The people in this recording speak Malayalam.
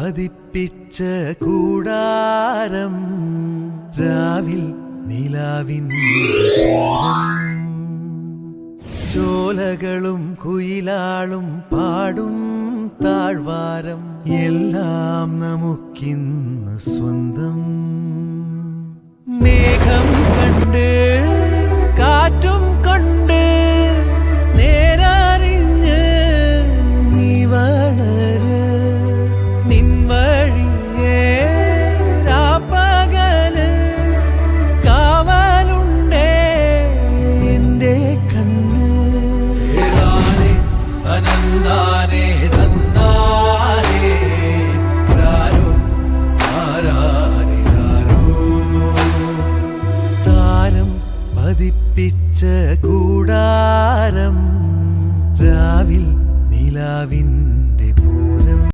പതിപ്പിച്ച കൂടാരം രാവിൽ നിലാവിൻ ചോലകളും കുയിലാളും പാടും താഴ്വാരം എല്ലാം നമുക്കിന്ന് സ്വന്തം മേഘം കണ്ട്